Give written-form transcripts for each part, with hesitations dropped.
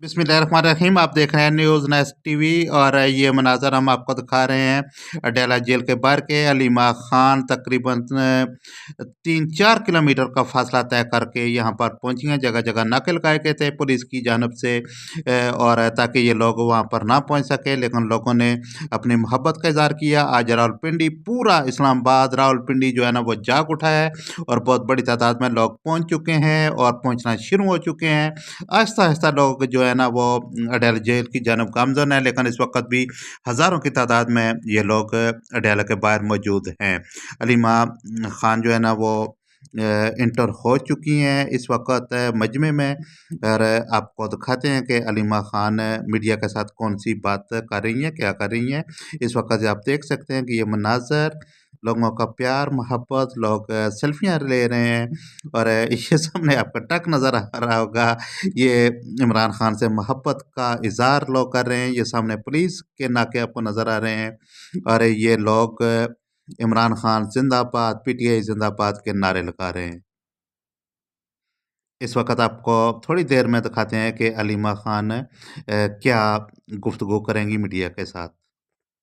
बिस्मिल्लाहिर्रहमानिर्रहीम। आप देख रहे हैं न्यूज़ नेस्ट टीवी और ये मनाजर हम आपको दिखा रहे हैं अडयाला जेल के बाहर के। अलीमा खान तकरीबन 3-4 किलोमीटर का फासला तय करके यहाँ पर पहुँची हैं। जगह जगह नाके लगाए गए थे पुलिस की जानब से और ताकि ये लोग वहाँ पर ना पहुँच सके, लेकिन लोगों ने अपनी मोहब्बत का इजहार किया। आज रावलपिंडी, पूरा इस्लामाबाद रावलपिंडी जो है ना वो जाग उठा है और बहुत बड़ी तादाद में लोग पहुँच चुके हैं और पहुँचना शुरू हो चुके हैं। आहिस्ता आहिस्ता लोग जो है ना वो अडयाला जेल की जानब गामजन है, लेकिन इस वक्त भी हज़ारों की तादाद में ये लोग अडयाला के बाहर मौजूद हैं। अलीमा खान जो है ना वो इंटर हो चुकी हैं इस वक्त मजमे में, और आपको दिखाते हैं कि अलीमा खान मीडिया के साथ कौन सी बात कर रही हैं, क्या कर रही हैं। इस वक्त आप देख सकते हैं कि ये मनाजर, लोगों का प्यार मोहब्बत, लोग सेल्फियाँ ले रहे हैं और ये सामने आपका ट्रक नज़र आ रहा होगा। ये इमरान खान से मोहब्बत का इज़हार लोग कर रहे हैं। ये सामने पुलिस के नाके आपको नज़र आ रहे हैं और ये लोग इमरान खान जिंदाबाद, पीटीआई जिंदाबाद के नारे लगा रहे हैं। इस वक्त आपको थोड़ी देर में दिखाते हैं कि अलीमा खान क्या गुफ्तगू करेंगी मीडिया के साथ।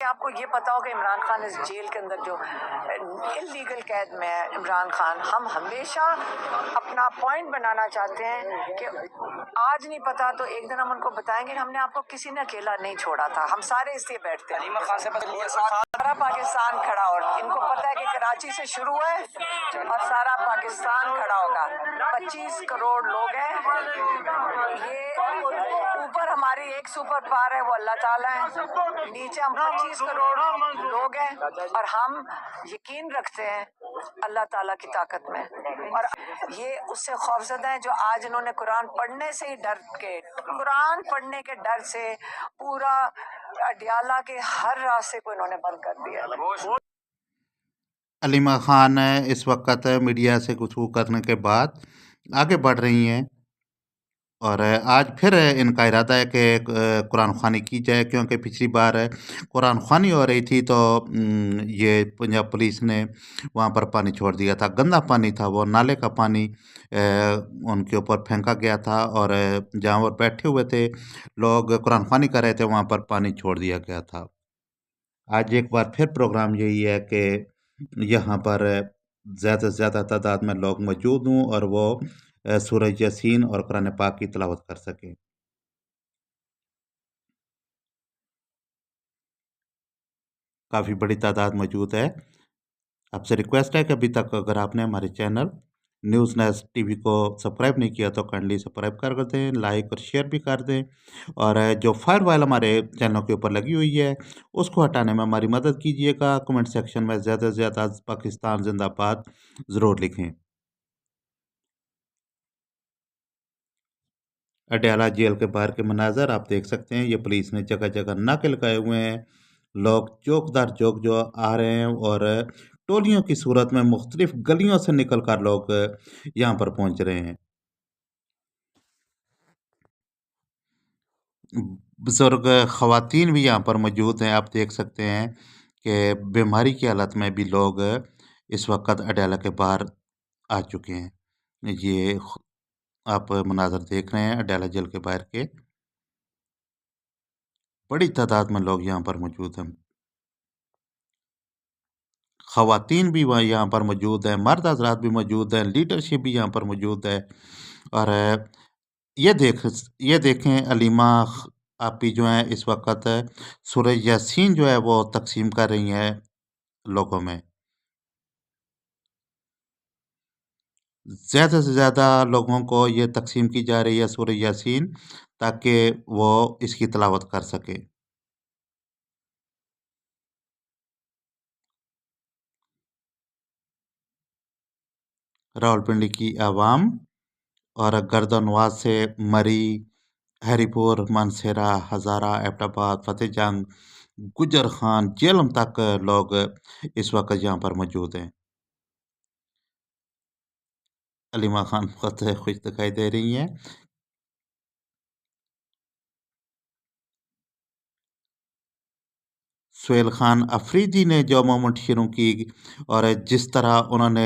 आपको ये पता हो कि इमरान खान इस जेल के अंदर जो इलीगल कैद में है, इमरान खान, हम हमेशा अपना पॉइंट बनाना चाहते हैं कि आज नहीं पता तो एक दिन हम उनको बताएंगे कि हमने आपको किसी ने अकेला नहीं छोड़ा था। हम सारे इसलिए बैठते हैं, सारा पाकिस्तान खड़ा, और इनको पता है कि कराची से शुरू है और सारा पाकिस्तान खड़ा होगा। 25 करोड़ लोग हैं। ये ऊपर हमारी एक सुपर पावर है, वो अल्लाह ताला है। नीचे हम 25 करोड़ लोग हैं और हम यकीन रखते हैं अल्लाह ताला की ताकत में, और ये उससे खौफजदा है जो आज इन्होंने कुरान पढ़ने से ही डर के, कुरान पढ़ने के डर से पूरा अडयाला के हर रास्ते को इन्होंने बंद कर दिया। अलीमा खान इस वक्त मीडिया से गुफ्तगू करने के बाद आगे बढ़ रही हैं और आज फिर इनका इरादा है कि कुरान ख़्वानी की जाए, क्योंकि पिछली बार कुरान ख़्वानी हो रही थी तो ये पंजाब पुलिस ने वहाँ पर पानी छोड़ दिया था। गंदा पानी था, वो नाले का पानी उनके ऊपर फेंका गया था और जहाँ वो बैठे हुए थे लोग कुरान ख़्वानी कर रहे थे, वहाँ पर पानी छोड़ दिया गया था। आज एक बार फिर प्रोग्राम यही है कि यहाँ पर ज़्यादा से ज़्यादा तादाद में लोग मौजूद हों और वो सूरह यासीन और कुरान पाक की तिलावत कर सकें। काफ़ी बड़ी तादाद मौजूद है। आपसे रिक्वेस्ट है कि अभी तक अगर आपने हमारे चैनल न्यूज़ नेस्ट टीवी को सब्सक्राइब नहीं किया तो काइंडली सब्सक्राइब कर दें, लाइक और शेयर भी कर दें, और जो फायर वाल हमारे चैनल के ऊपर लगी हुई है उसको हटाने में हमारी मदद कीजिएगा। कमेंट सेक्शन में ज़्यादा से ज़्यादा पाकिस्तान जिंदाबाद ज़रूर लिखें। अडयाला जेल के बाहर के मनाजर आप देख सकते हैं। ये पुलिस ने जगह जगह नाके लगाए हुए हैं। लोग चौक दर चौक जो आ रहे हैं और टोलियों की सूरत में मुख्तलिफ गलियों से निकल कर लोग यहाँ पर पहुँच रहे हैं। बुजुर्ग ख़वातीन भी यहाँ पर मौजूद हैं। आप देख सकते हैं कि बीमारी की हालत में भी लोग इस वक्त अडयाला के बाहर आ चुके हैं। ये आप मनाजर देख रहे हैं अडयाला जेल के बाहर के। बड़ी तादाद में लोग यहाँ पर मौजूद हैं। ख़वातीन भी वहाँ यहाँ पर मौजूद हैं, मर्द हज़रात भी मौजूद हैं, लीडरशिप भी यहाँ पर मौजूद है। और ये देखें अलीमा आपी जो हैं इस वक्त सूरह यासीन जो है वो तकसीम कर रही हैं लोगों में। ज़्यादा से ज़्यादा लोगों को ये तकसीम की जा रही है सूरह यासीन, ताकि वो इसकी तिलावत कर सकें। रावलपिंडी की आवाम और गर्दनवाज से मरी, हरीपुर, मानसेरा, हज़ारा, एबटाबाद, फतेहजंग, गुजर खान, जेलम तक लोग इस वक्त यहाँ पर मौजूद हैं। अलीमा खान बहुत खुश दिखाई दे रही हैं। सुहेल खान अफरीदी ने जो मूवमेंट शुरू की और जिस तरह उन्होंने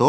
2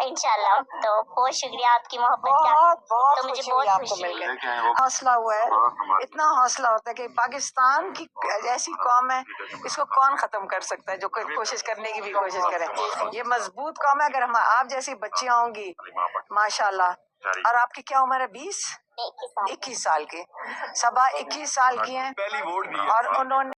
इंशाल्लाह। तो बहुत शुक्रिया आपकी मोहब्बत का। बहुत बहुत तो मुझे खुशी बहुत हुई आपको खुशी हुई। मिलकर। हौसला हुआ है, इतना हौसला होता है कि पाकिस्तान की ऐसी कौम है, इसको कौन खत्म कर सकता है जो कोशिश करने की भी कोशिश करे। ये मजबूत कौम है। अगर हम आप जैसी बच्चियां होंगी माशाल्लाह। और आपकी क्या उम्र है? 20 21 साल की। सबा 21 साल की हैं और उन्होंने